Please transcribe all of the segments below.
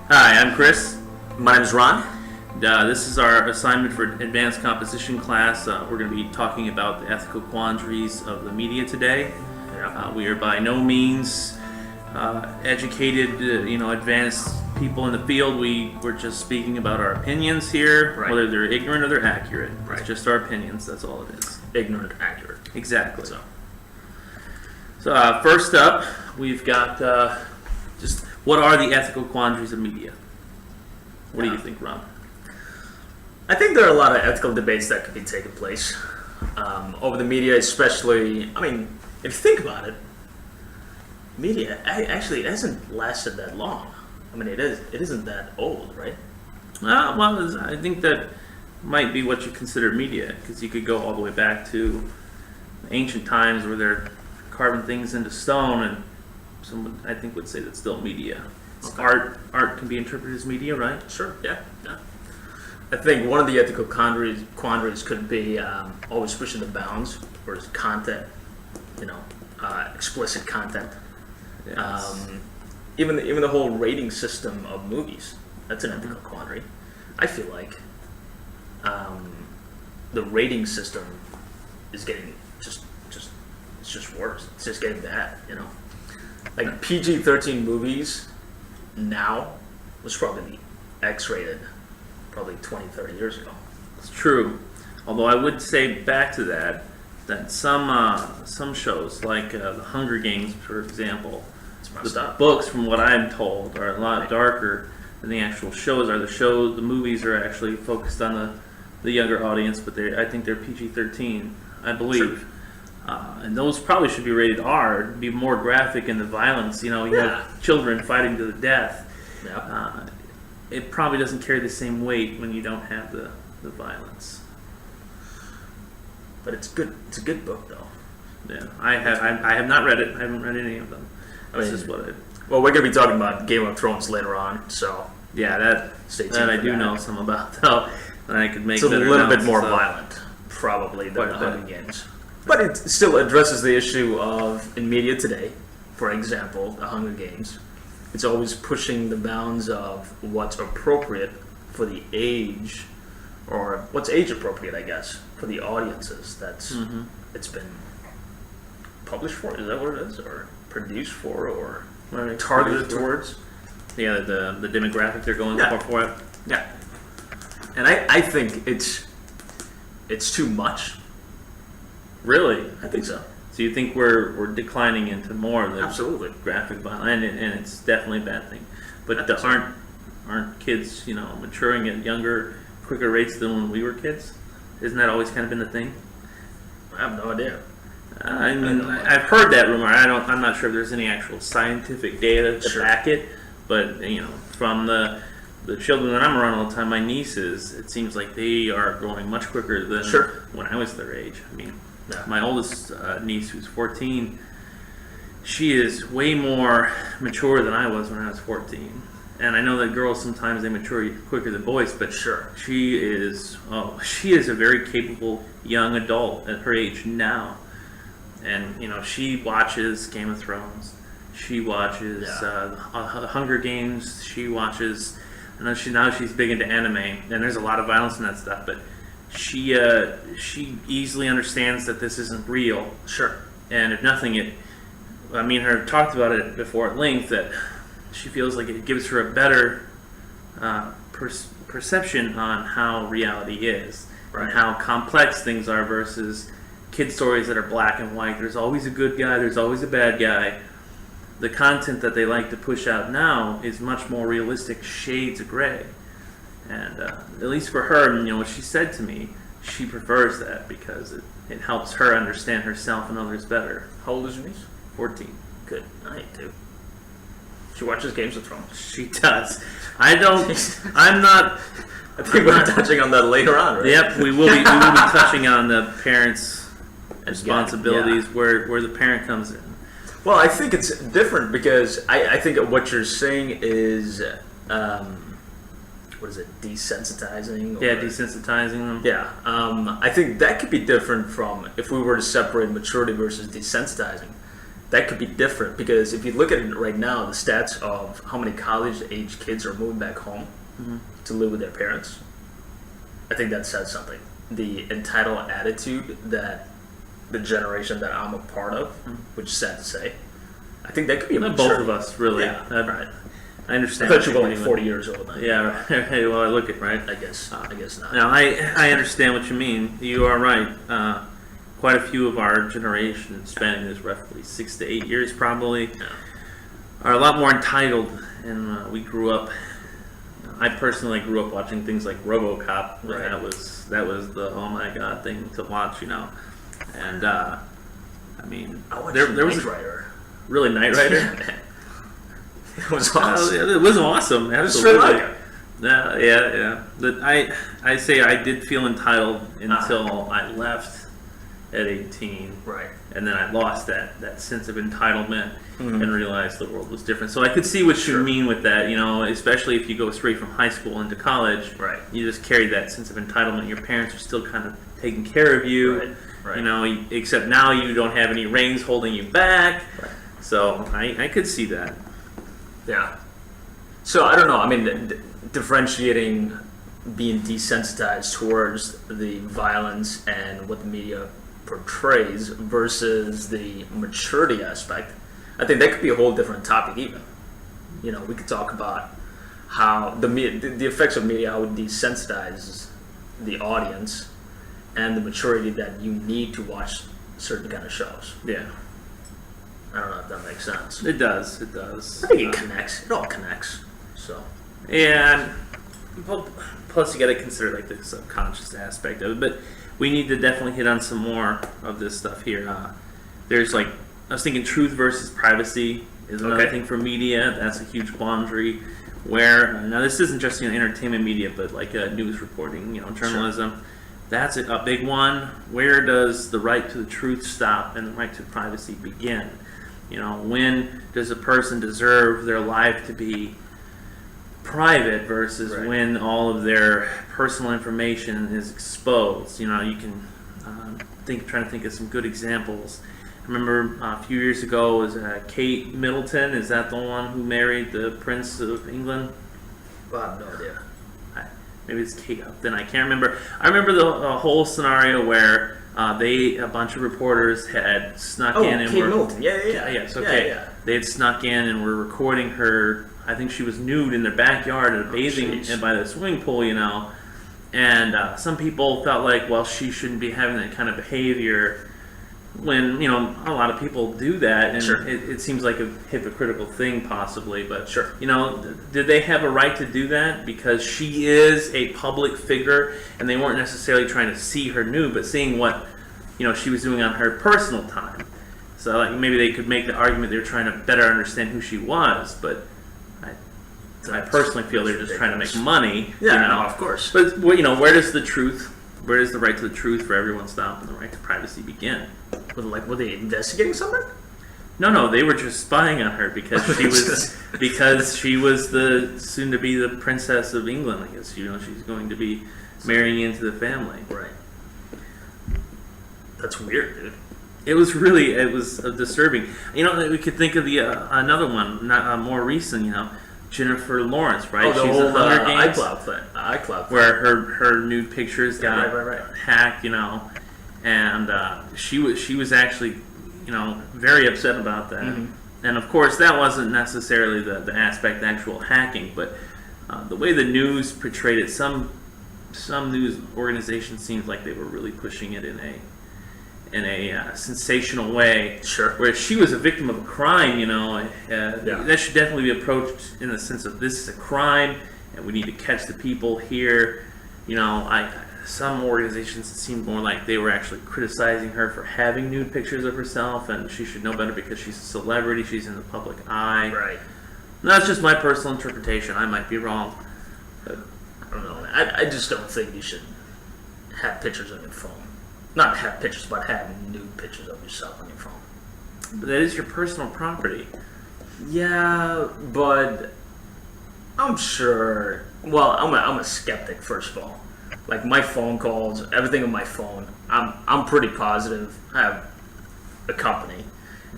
Hi, I'm Chris. My name is Ron. This is our assignment for advanced composition class. We're going to be talking about the ethical quandaries of the media today. We are by no means educated, advanced people in the field. We're just speaking about our opinions here, Right. whether they're ignorant or they're accurate. Right. It's just our opinions. That's all it is. Ignorant, accurate. Exactly. So first up, we've got just what are the ethical quandaries of media? What do you think, Ron? I think there are a lot of ethical debates that could be taking place over the media, especially. I mean, if you think about it, media actually it hasn't lasted that long. I mean, it isn't that old, right? Well, I think that might be what you consider media, because you could go all the way back to ancient times where they're carving things into stone, and someone I think would say that's still media. Okay. Art can be interpreted as media, right? Sure. Yeah. I think one of the ethical quandaries could be always pushing the bounds for content, explicit content. Yes. Even the whole rating system of movies, that's an ethical quandary. I feel like the rating system is getting it's just worse. It's just getting bad, Like PG-13 movies now was probably X-rated probably 20, 30 years ago. It's true. Although I would say back to that some shows like the Hunger Games, for example, It's messed the up. books, from what I'm told, are a lot darker than the actual shows are. The movies are actually focused on the younger audience, but I think they're PG-13, I believe. Sure. And those probably should be rated R, be more graphic in the violence. You have children fighting to the death. Yeah. It probably doesn't carry the same weight when you don't have the violence. But it's good. It's a good book, though. Yeah, I have not read it. I haven't read any of them. I mean, This is what I. Well, we're going to be talking about Game of Thrones later on, so Yeah, that stay tuned. that I for do that. know some about, though, and I could make It's a better little bit more analysis of. violent, probably, than the Quite a bit. Hunger Games. But it still addresses the issue of, in media today, for example, the Hunger Games, it's always pushing the bounds of what's appropriate for the age, or what's age appropriate, I guess, for the audiences that's it's been published for. Is that what it is? Or produced for, or targeted towards? Yeah, the demographic they're going for it. Yeah. And I think it's too much. Really? I think so. So you think we're declining into more of the Absolutely. graphic violence, and it's definitely a bad thing. But I think so. aren't kids, maturing at younger, quicker rates than when we were kids? Isn't that always kind of been the thing? I have no idea. I mean, I've heard that rumor. I'm not sure if there's any actual scientific data to Sure. back it, but from the children that I'm around all the time, my nieces, it seems like they are growing much quicker than Sure. when I was their age. I mean, Yeah. my oldest niece, who's 14, she is way more mature than I was when I was 14. And I know that girls sometimes they mature quicker than boys, but Sure. she is a very capable young adult at her age now. And she watches Game of Thrones. She watches the Hunger Games. She watches. I know she's big into anime, and there's a lot of violence in that stuff. But she easily understands that this isn't real. Sure. And if nothing, me and her talked about it before at length, that she feels like it gives her a better perception on how reality is, Right. and how complex things are versus kid stories that are black and white. There's always a good guy, there's always a bad guy. The content that they like to push out now is much more realistic shades of gray. And at least for her, what she said to me, she prefers that because it helps her understand herself and others better. How old is your niece? 14. Good. I do. She watches Games of Thrones. She does. I'm not. I think we're touching on that later on, right? Yep, we will be touching on the parents' responsibilities, Yeah. where the parent comes in. Well, I think it's different because I think what you're saying is, what is it, desensitizing? Yeah, desensitizing them. Yeah, I think that could be different from if we were to separate maturity versus desensitizing. that could be different because if you look at it right now, the stats of how many college-age kids are moving back home to live with their parents, I think that says something. The entitled attitude that the generation that I'm a part of, which is sad to say, I think that could be a Not mature- both of us, really. Yeah, right. I I understand. thought what you were you're only meaning. 40 years old now. Yeah, right. Well, I look it, right? I guess not. Now, I understand what you mean. You are right. Quite a few of our generation, spanning this roughly 6 to 8 years probably, are a lot more entitled. And we grew up, I personally grew up watching things like RoboCop. Right. That was the oh my god thing to watch, And I mean, I watched there was Knight Rider. really Knight Rider. It was awesome. It was awesome. It was Sri Absolutely. Lanka. Yeah. But I say I did feel entitled until I left at 18, Right. and then I lost that sense of entitlement and realized the world was different. So I could see what you mean with that. Especially if you go straight from high school into college, Right. You just carry that sense of entitlement. Your parents are still kind of taking care of you, Right. Except now you don't have any reins holding you back. Right. So I could see that. Yeah. So I don't know. I mean, differentiating being desensitized towards the violence and what the media portrays versus the maturity aspect, I think that could be a whole different topic even. We could talk about how the effects of media, how it desensitizes the audience and the maturity that you need to watch certain kind of shows. Yeah. I don't know if that makes sense. It does. I think it connects. It all connects. So. And plus, you got to consider like the subconscious aspect of it. But we need to definitely hit on some more of this stuff here. There's I was thinking, truth versus privacy is another thing for media. That's a huge quandary. Where now this isn't just entertainment media, but like news reporting, journalism. Sure. That's a big one. Where does the right to the truth stop and the right to privacy begin? When does a person deserve their life to be private versus when all of their personal information is exposed? You can trying to think of some good examples. I remember a few years ago was Kate Middleton. Is that the one who married the Prince of England? Well, I have no idea. Maybe it's Kate Upton. I can't remember. I remember the whole scenario where a bunch of reporters had snuck in and Kate were Middleton. Yeah. Yes, okay. Yeah. They had snuck in and were recording her. I think she was nude in their backyard at a bathing and by the swimming pool, And some people felt like, well, she shouldn't be having that kind of behavior. When a lot of people do that, and it seems like a hypocritical thing, possibly. But did they have a right to do that because she is a public figure, and they weren't necessarily trying to see her nude, but seeing what she was doing on her personal time? So maybe they could make the argument they were trying to better understand who she was, but I personally feel they're just trying to make money. Yeah, no, of course. But where does the right to the truth for everyone stop and the right to privacy begin? Were they investigating something? No, they were just spying on her because she was the soon to be the Princess of England. I guess she's going to be marrying into the family. Right. That's weird, dude. It was disturbing. We could think of the another one, not more recent. Jennifer Lawrence, right? Oh, the She's whole a Hunger Games iCloud thing. where her nude pictures got hacked. And she was actually, very upset about that. Mm-hmm. And of course, that wasn't necessarily the aspect, the actual hacking, but the way the news portrayed it. Some news organizations seemed like they were really pushing it in a sensational way. Sure. Where she was a victim of a crime, that should definitely be approached in the sense of this is a crime, and we need to catch the people here. Some organizations seemed more like they were actually criticizing her for having nude pictures of herself, and she should know better because she's a celebrity, she's in the public eye. Right. And that's just my personal interpretation. I might be wrong. But I don't know. I just don't think you should have pictures on your phone. Not have pictures, but have nude pictures of yourself on your phone. But that is your personal property. Yeah, but I'm sure. Well, I'm a skeptic, first of all. Like my phone calls, everything on my phone, I'm pretty positive. I have a company,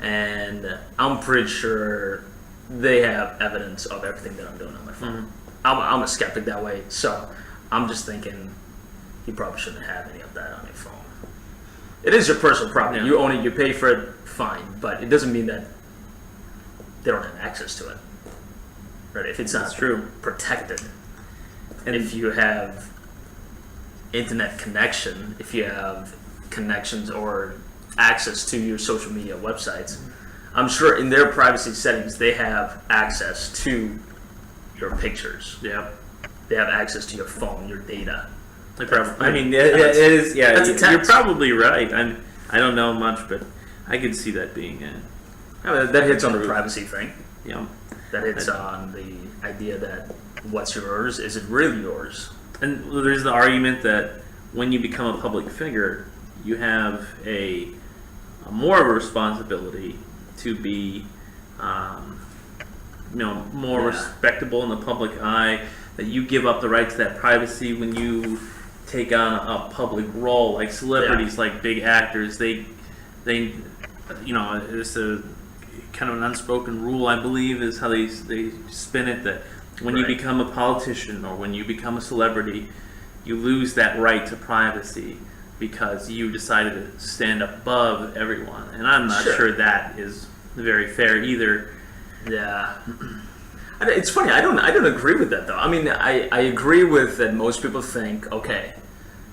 and I'm pretty sure they have evidence of everything that I'm doing on my phone. I'm a skeptic that way, so I'm just thinking you probably shouldn't have any of that on your phone. It is your personal property. Yeah. You own it. You pay for it. Fine, but it doesn't mean that they don't have access to it. Right? If it's not true. protected, and if you have internet connection, if you have connections or access to your social media websites, I'm sure in their privacy settings they have access to your pictures. Yeah. They have access to your phone, your data. I mean, it is. Yeah, that's you're probably right. I don't know much, but I could see that being that hits on the privacy thing. Yeah. That hits on the idea that what's yours, is it really yours? And there's the argument that when you become a public figure, you have a more of a responsibility to be, more respectable in the public eye. That you give up the right to that privacy when you take on a public role, like celebrities, like big actors. They, it's a kind of an unspoken rule, I believe, is how they spin it, that when you become a politician or when you become a celebrity, you lose that right to privacy because you decided to stand above everyone. And I'm not sure that is very fair either. Yeah. It's funny, I don't agree with that though. I mean, I agree with that most people think, okay,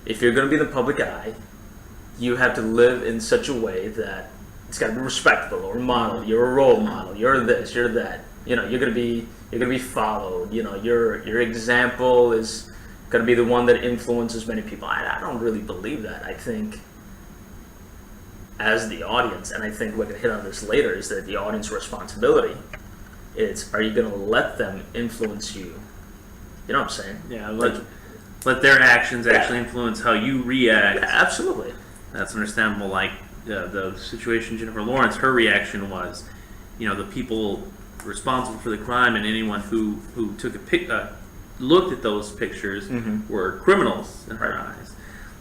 if you're going to be in the public eye, you have to live in such a way that it's got to be respectable or model. You're a role model. You're this. You're that. You're gonna be followed. Your example is gonna be the one that influences many people. I don't really believe that. I think as the audience, and I think we're gonna hit on this later, is that the audience responsibility. It's, are you gonna let them influence you? You know what I'm saying? Yeah. Let their actions actually influence how you react. Yeah, absolutely. That's understandable. Like the situation, Jennifer Lawrence, her reaction was, the people responsible for the crime and anyone who took looked at those pictures were criminals in her eyes.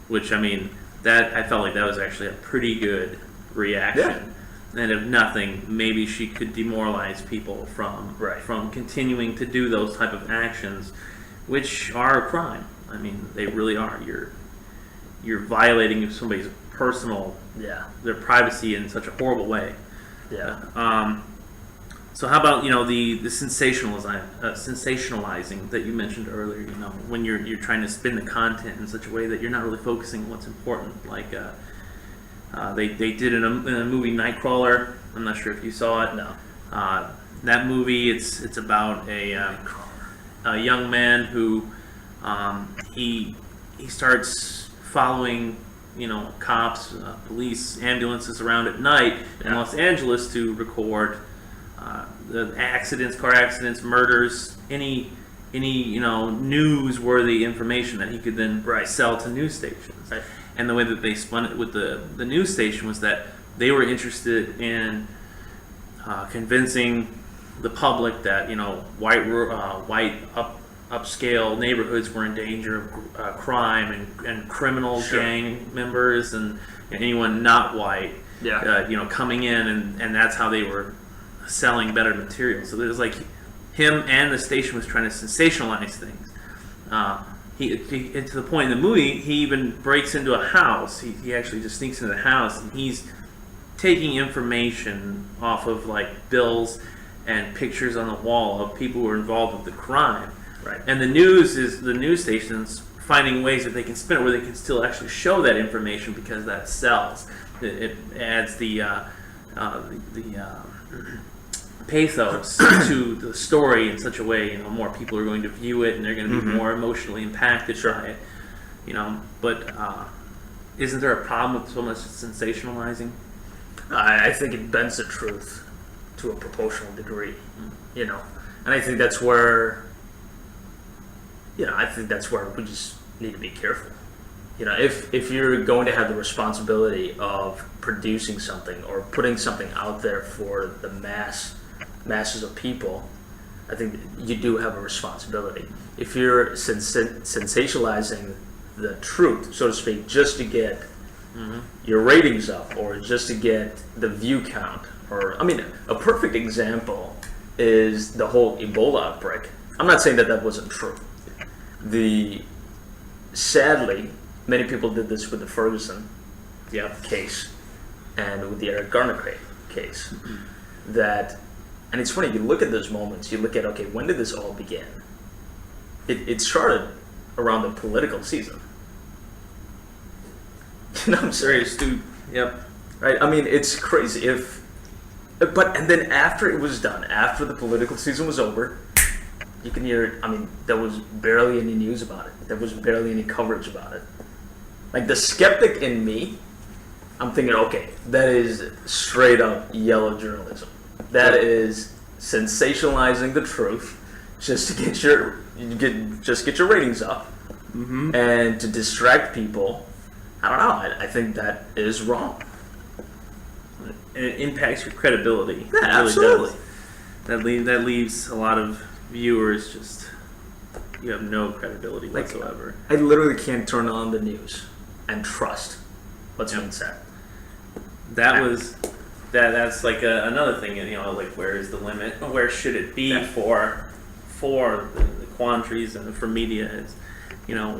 Which, I mean, that I felt like that was actually a pretty good reaction. Yeah. And if nothing, maybe she could demoralize people from continuing to do those type of actions, which are a crime. I mean, they really are. You're violating somebody's personal, their privacy in such a horrible way. Yeah. So how about the sensationalizing that you mentioned earlier? When you're trying to spin the content in such a way that you're not really focusing on what's important. Like they did in a movie Nightcrawler. I'm not sure if you saw it. No. That movie, it's about a young man who he starts following cops, police, ambulances around at night in Los Angeles to record the car accidents, murders, any newsworthy information that he could then sell to news stations. Right. And the way that they spun it with the news station was that they were interested in convincing the public that white upscale neighborhoods were in danger of crime and criminal gang members and anyone not white, coming in, and that's how they were selling better material. So there's like him and the station was trying to sensationalize things. He to the point in the movie, he even breaks into a house. He actually just sneaks into the house and he's taking information off of like bills and pictures on the wall of people who are involved with the crime. Right. And the news stations finding ways that they can spin it where they can still actually show that information because that sells. It adds the pathos to the story in such a way, more people are going to view it and they're going to be more emotionally impacted by it. But isn't there a problem with so much sensationalizing? I think it bends the truth to a proportional degree, and I think that's where, we just need to be careful. If you're going to have the responsibility of producing something or putting something out there for the masses of people, I think you do have a responsibility. If you're sensationalizing the truth, so to speak, just to get your ratings up or just to get the view count, or I mean, a perfect example is the whole Ebola outbreak. I'm not saying that that wasn't true. Sadly, many people did this with the Ferguson case and with the Eric Garner case. That, and it's funny, you look at those moments, you look at, okay, when did this all begin? It started around the political season. You know what I'm saying? Very astute. Yep. Right? I mean, it's crazy and then after it was done, after the political season was over, you can hear, I mean, there was barely any news about it. There was barely any coverage about it. Like, the skeptic in me, I'm thinking, okay, that is straight up yellow journalism. That is sensationalizing the truth just to get your ratings up and to distract people. I don't know. I think that is wrong. And it impacts your credibility. Yeah, it really absolutely. does. That leaves a lot of viewers just, you have no credibility whatsoever. I literally can't turn on the news and trust what's being said. That's like another thing, you know, like, where is the limit? Where should it be for the quandaries and for media? Is, you know,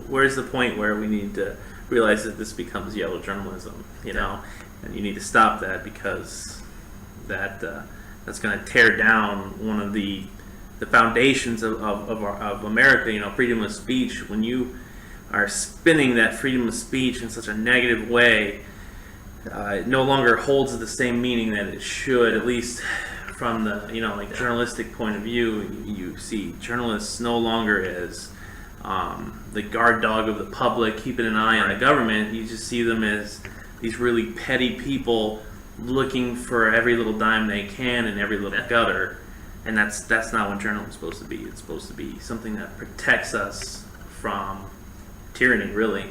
where's the point where we need to realize that this becomes yellow journalism, you know, and you need to stop that, because that's going to tear down one of the foundations of America, you know, freedom of speech. When you are spinning that freedom of speech in such a negative way, it no longer holds the same meaning that it should, at least from the, you know, like, journalistic point of view. You see journalists no longer as the guard dog of the public, keeping an eye on the government. You just see them as these really petty people looking for every little dime they can in every little gutter. And that's not what journalism is supposed to be. It's supposed to be something that protects us from tyranny, really.